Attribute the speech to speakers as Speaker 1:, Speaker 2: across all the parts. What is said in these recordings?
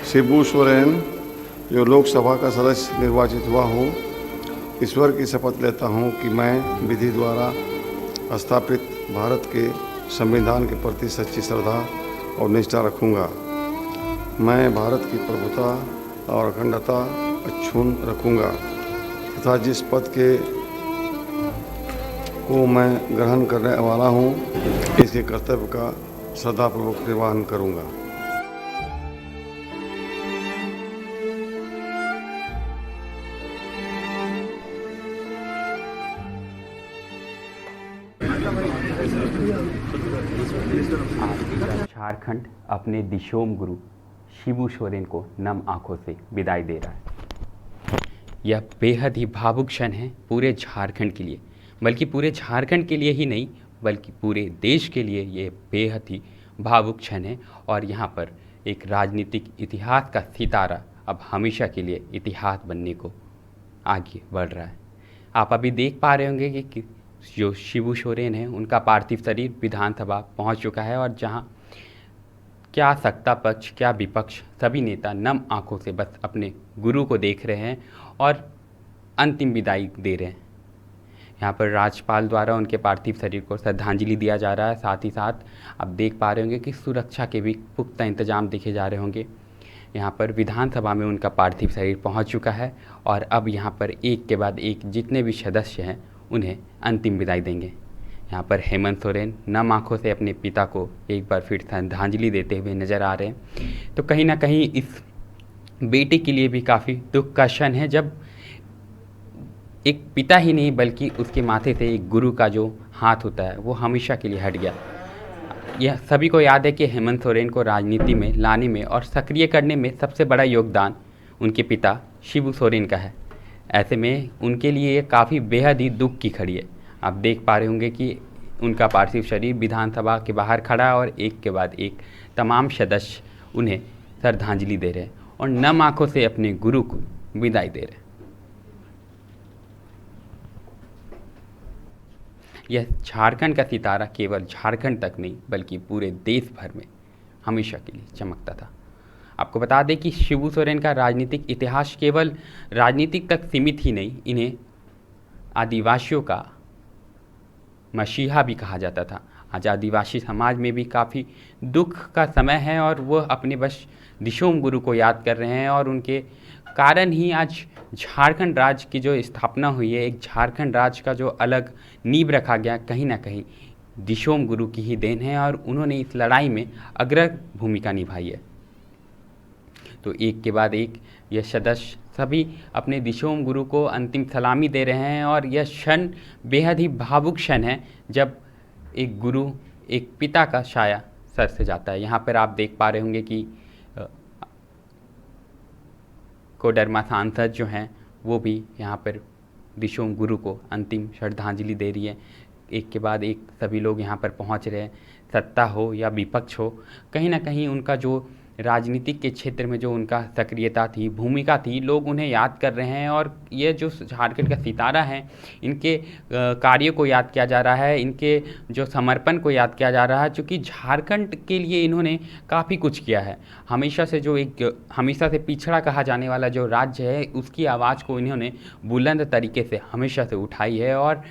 Speaker 1: शिबू सोरेन, जो लोकसभा का सदस्य निर्वाचित हुआ हूँ, ईश्वर की शपथ लेता हूँ कि मैं विधि द्वारा स्थापित भारत के संविधान के प्रति सच्ची श्रद्धा और निष्ठा रखूँगा। मैं भारत की प्रभुता और अखंडता अक्षुण्ण रखूँगा तथा जिस पद को मैं ग्रहण करने वाला हूँ, इसके कर्तव्य का श्रद्धापूर्वक निर्वहन करूँगा।
Speaker 2: झारखंड अपने दिशोम गुरु शिबू सोरेन को नम आंखों से विदाई दे रहा है। यह बेहद ही भावुक क्षण है पूरे झारखंड के लिए, बल्कि पूरे झारखंड के लिए ही नहीं बल्कि पूरे देश के लिए ये बेहद ही भावुक क्षण है। और यहाँ पर एक राजनीतिक इतिहास का सितारा अब हमेशा के लिए इतिहास बनने को आगे बढ़ रहा है। आप अभी देख पा रहे होंगे कि जो शिबू सोरेन है उनका पार्थिव शरीर विधानसभा पहुंच चुका है और जहां क्या सत्ता पक्ष क्या विपक्ष सभी नेता नम आंखों से बस अपने गुरु को देख रहे हैं और अंतिम विदाई दे रहे हैं। यहाँ पर राज्यपाल द्वारा उनके पार्थिव शरीर को श्रद्धांजलि दिया जा रहा है। साथ ही साथ आप देख पा रहे होंगे कि सुरक्षा के भी पुख्ता इंतजाम देखे जा रहे होंगे। यहाँ पर विधानसभा में उनका पार्थिव शरीर पहुँच चुका है और अब यहाँ पर एक के बाद एक जितने भी सदस्य हैं उन्हें अंतिम विदाई देंगे। यहाँ पर हेमंत सोरेन नम आंखों से अपने पिता को एक बार फिर श्रद्धांजलि देते हुए नजर आ रहे हैं। तो कहीं ना कहीं इस बेटे के लिए भी काफ़ी दुख का क्षण है जब एक पिता ही नहीं बल्कि उसके माथे से एक गुरु का जो हाथ होता है वो हमेशा के लिए हट गया। यह सभी को याद है कि हेमंत सोरेन को राजनीति में लाने में और सक्रिय करने में सबसे बड़ा योगदान उनके पिता शिबू सोरेन का है। ऐसे में उनके लिए ये काफ़ी बेहद ही दुख की घड़ी है। आप देख पा रहे होंगे कि उनका पार्थिव शरीर विधानसभा के बाहर खड़ा है और एक के बाद एक तमाम सदस्य उन्हें श्रद्धांजलि दे रहे हैं और नम आंखों से अपने गुरु को विदाई दे रहे हैं। यह झारखंड का सितारा केवल झारखंड तक नहीं बल्कि पूरे देश भर में हमेशा के लिए चमकता था। आपको बता दें कि शिबू सोरेन का राजनीतिक इतिहास केवल राजनीतिक तक सीमित ही नहीं, इन्हें आदिवासियों का मसीहा भी कहा जाता था। आज आदिवासी समाज में भी काफ़ी दुख का समय है और वह अपने बस दिशोम गुरु को याद कर रहे हैं और उनके कारण ही आज झारखंड राज्य की जो स्थापना हुई है, एक झारखंड राज्य का जो अलग नींव रखा गया, कहीं ना कहीं दिशोम गुरु की ही देन है और उन्होंने इस लड़ाई में अग्रणी भूमिका निभाई है। तो एक के बाद एक यह सदस्य सभी अपने दिशोम गुरु को अंतिम सलामी दे रहे हैं और यह क्षण बेहद ही भावुक क्षण है जब एक गुरु एक पिता का साया सर से जाता है। यहाँ पर आप देख पा रहे होंगे कि कोडरमा सांसद जो हैं वो भी यहाँ पर दिशोम गुरु को अंतिम श्रद्धांजलि दे रही है। एक के बाद एक सभी लोग यहाँ पर पहुँच रहे हैं। सत्ता हो या विपक्ष हो, कहीं ना कहीं उनका जो राजनीतिक के क्षेत्र में जो उनका सक्रियता थी, भूमिका थी, लोग उन्हें याद कर रहे हैं और ये जो झारखंड का सितारा है इनके कार्यों को याद किया जा रहा है, इनके जो समर्पण को याद किया जा रहा है, क्योंकि झारखंड के लिए इन्होंने काफ़ी कुछ किया है। हमेशा से पिछड़ा कहा जाने वाला जो राज्य है उसकी आवाज़ को इन्होंने बुलंद तरीके से हमेशा से उठाई है और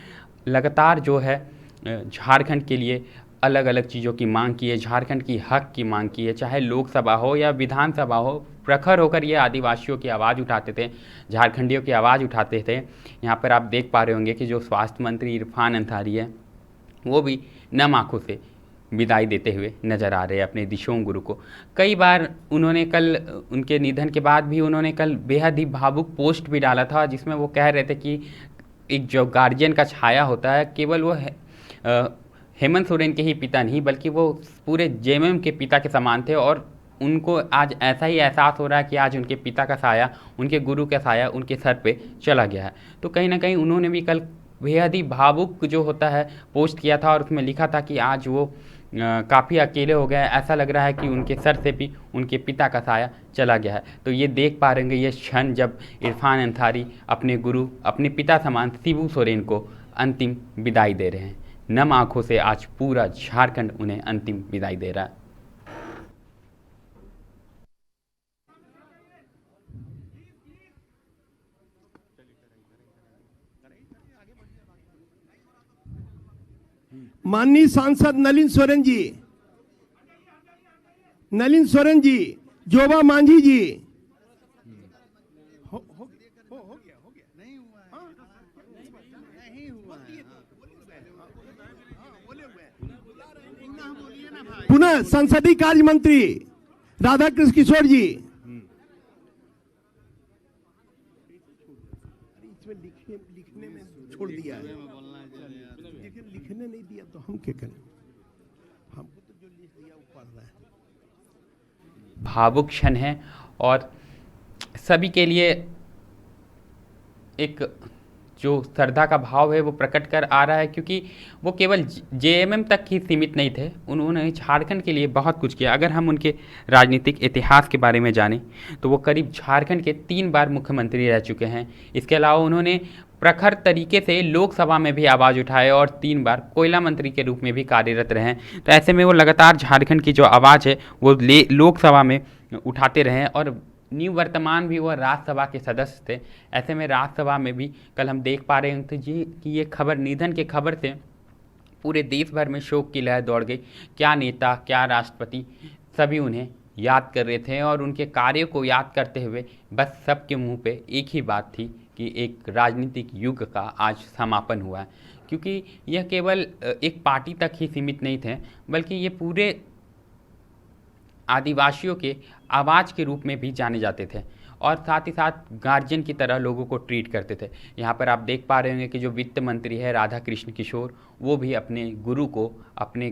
Speaker 2: लगातार जो है झारखंड के लिए अलग अलग चीज़ों की मांग की है, झारखंड की हक की मांग की है, चाहे लोकसभा हो या विधानसभा हो। प्रखर होकर ये आदिवासियों की आवाज़ उठाते थे, झारखंडियों की आवाज़ उठाते थे। यहाँ पर आप देख पा रहे होंगे कि जो स्वास्थ्य मंत्री इरफान अंसारी है वो भी नम आंखों से विदाई देते हुए नज़र आ रहे हैं अपने दिशोम गुरु को। कई बार उन्होंने कल उनके निधन के बाद भी उन्होंने कल बेहद ही भावुक पोस्ट भी डाला था जिसमें वो कह रहे थे कि एक जो गार्जियन का छाया होता है केवल वो हेमंत सोरेन के ही पिता नहीं बल्कि वो पूरे जेएमएम के पिता के समान थे और उनको आज ऐसा ही एहसास हो रहा है कि आज उनके पिता का साया, उनके गुरु का साया उनके सर पे चला गया है। तो कहीं ना कहीं उन्होंने भी कल बेहद ही भावुक जो होता है पोस्ट किया था और उसमें लिखा था कि आज वो काफ़ी अकेले हो गए, ऐसा लग रहा है कि उनके सर से भी उनके पिता का साया चला गया है। तो ये देख पा रहे ये क्षण जब इरफान अंसारी अपने गुरु, अपने पिता समान शिबू सोरेन को अंतिम विदाई दे रहे हैं। नम आंखों से आज पूरा झारखंड उन्हें अंतिम विदाई दे रहा है।
Speaker 3: माननीय सांसद नलिन सोरेन जी, जोबा मांझी जी, हो गया नहीं हुआ पुनः संसदीय कार्य मंत्री राधाकृष्ण किशोर जी, लिखने में छोड़ दिया है, लिखने नहीं दिया तो हम क्या करें, हमको तो जो लिख दिया वो पढ़ रहा है।
Speaker 2: भावुक क्षण है और सभी के लिए एक जो श्रद्धा का भाव है वो प्रकट कर आ रहा है, क्योंकि वो केवल जेएमएम तक ही सीमित नहीं थे, उन्होंने झारखंड के लिए बहुत कुछ किया। अगर हम उनके राजनीतिक इतिहास के बारे में जानें तो वो करीब झारखंड के 3 बार मुख्यमंत्री रह चुके हैं। इसके अलावा उन्होंने प्रखर तरीके से लोकसभा में भी आवाज़ उठाए और 3 बार कोयला मंत्री के रूप में भी कार्यरत रहे। तो ऐसे में वो लगातार झारखंड की जो आवाज़ है वो लोकसभा में उठाते रहे और वर्तमान भी वो राज्यसभा के सदस्य थे। ऐसे में राज्यसभा में भी कल हम देख पा रहे थे जी कि ये खबर, निधन के खबर से पूरे देश भर में शोक की लहर दौड़ गई। क्या नेता, क्या राष्ट्रपति, सभी उन्हें याद कर रहे थे और उनके कार्यों को याद करते हुए बस सबके मुंह पे एक ही बात थी कि एक राजनीतिक युग का आज समापन हुआ है। क्योंकि यह केवल एक पार्टी तक ही सीमित नहीं थे, बल्कि ये पूरे आदिवासियों के आवाज़ के रूप में भी जाने जाते थे और साथ ही साथ गार्जियन की तरह लोगों को ट्रीट करते थे। यहाँ पर आप देख पा रहे होंगे कि जो वित्त मंत्री है राधाकृष्ण किशोर, वो भी अपने गुरु को, अपने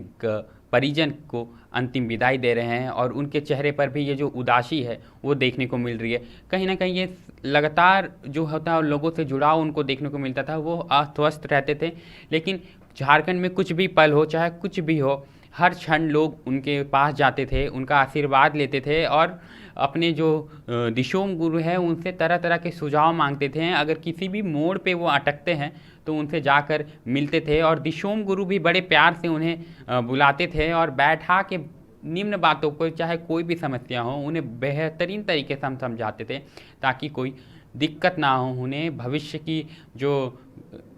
Speaker 2: परिजन को अंतिम विदाई दे रहे हैं और उनके चेहरे पर भी ये जो उदासी है वो देखने को मिल रही है। कहीं ना कहीं ये लगातार जो होता है लोगों से जुड़ाव उनको देखने को मिलता था, वो अस्वस्थ रहते थे। लेकिन झारखंड में कुछ भी पल हो, चाहे कुछ भी हो, हर क्षण लोग उनके पास जाते थे, उनका आशीर्वाद लेते थे और अपने जो दिशोम गुरु हैं उनसे तरह तरह के सुझाव मांगते थे। अगर किसी भी मोड़ पे वो अटकते हैं तो उनसे जाकर मिलते थे और दिशोम गुरु भी बड़े प्यार से उन्हें बुलाते थे और बैठा के निम्न बातों को, चाहे कोई भी समस्या हो, उन्हें बेहतरीन तरीके से हम समझाते थे ताकि कोई दिक्कत ना हो उन्हें। भविष्य की जो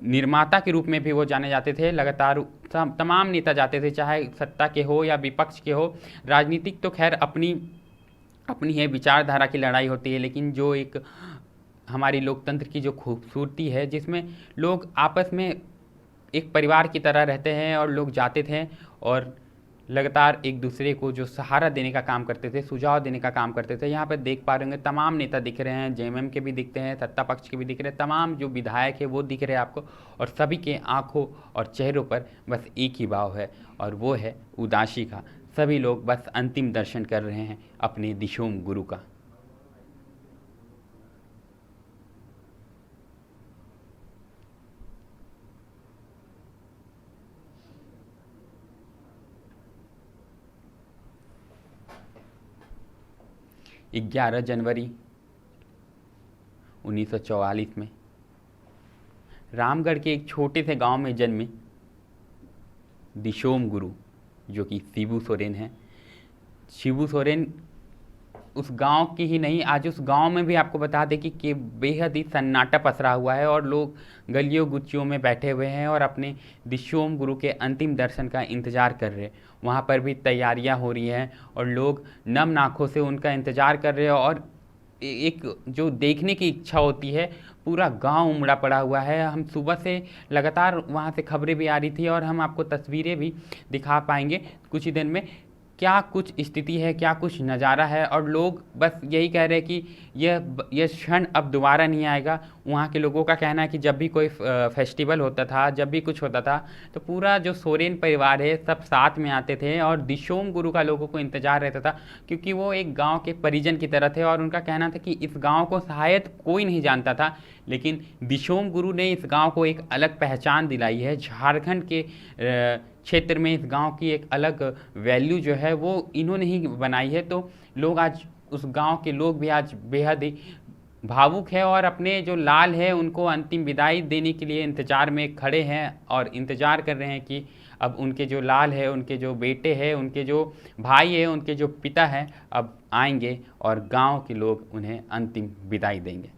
Speaker 2: निर्माता के रूप में भी वो जाने जाते थे। लगातार तमाम नेता जाते थे, चाहे सत्ता के हो या विपक्ष के हो। राजनीतिक तो खैर अपनी है, विचारधारा की लड़ाई होती है, लेकिन जो एक हमारी लोकतंत्र की जो खूबसूरती है जिसमें लोग आपस में एक परिवार की तरह रहते हैं और लोग जाते थे और लगातार एक दूसरे को जो सहारा देने का काम करते थे, सुझाव देने का काम करते थे। यहाँ पर देख पा रहे होंगे तमाम नेता दिख रहे हैं, जेएमएम के भी दिखते हैं, सत्ता पक्ष के भी दिख रहे हैं, तमाम जो विधायक है वो दिख रहे हैं आपको और सभी के आंखों और चेहरों पर बस एक ही भाव है और वो है उदासी का। सभी लोग बस अंतिम दर्शन कर रहे हैं अपने दिशोम गुरु का। जनवरी 1944 में रामगढ़ के एक छोटे से गांव में जन्मे दिशोम गुरु, जो कि शिबू सोरेन हैं। शिबू सोरेन उस गांव की ही नहीं, आज उस गांव में भी आपको बता दें कि बेहद ही सन्नाटा पसरा हुआ है और लोग गलियों गुच्चियों में बैठे हुए हैं और अपने दिशोम गुरु के अंतिम दर्शन का इंतज़ार कर रहे हैं। वहाँ पर भी तैयारियाँ हो रही हैं और लोग नम आँखों से उनका इंतज़ार कर रहे हैं और एक जो देखने की इच्छा होती है, पूरा गांव उमड़ा पड़ा हुआ है। हम सुबह से लगातार वहाँ से खबरें भी आ रही थी और हम आपको तस्वीरें भी दिखा पाएंगे कुछ ही दिन में। क्या कुछ स्थिति है, क्या कुछ नज़ारा है और लोग बस यही कह रहे हैं कि यह क्षण अब दोबारा नहीं आएगा। वहाँ के लोगों का कहना है कि जब भी कोई फेस्टिवल होता था, जब भी कुछ होता था, तो पूरा जो सोरेन परिवार है सब साथ में आते थे और दिशोम गुरु का लोगों को इंतज़ार रहता था, क्योंकि वो एक गांव के परिजन की तरह थे और उनका कहना था कि इस गांव को शायद कोई नहीं जानता था, लेकिन दिशोम गुरु ने इस गांव को एक अलग पहचान दिलाई है। झारखंड के क्षेत्र में इस गांव की एक अलग वैल्यू जो है वो इन्होंने ही बनाई है। तो लोग आज, उस गांव के लोग भी आज बेहद ही भावुक है और अपने जो लाल है उनको अंतिम विदाई देने के लिए इंतज़ार में खड़े हैं और इंतज़ार कर रहे हैं कि अब उनके जो लाल है, उनके जो बेटे हैं, उनके जो भाई है, उनके जो पिता हैं, अब आएंगे और गांव के लोग उन्हें अंतिम विदाई देंगे।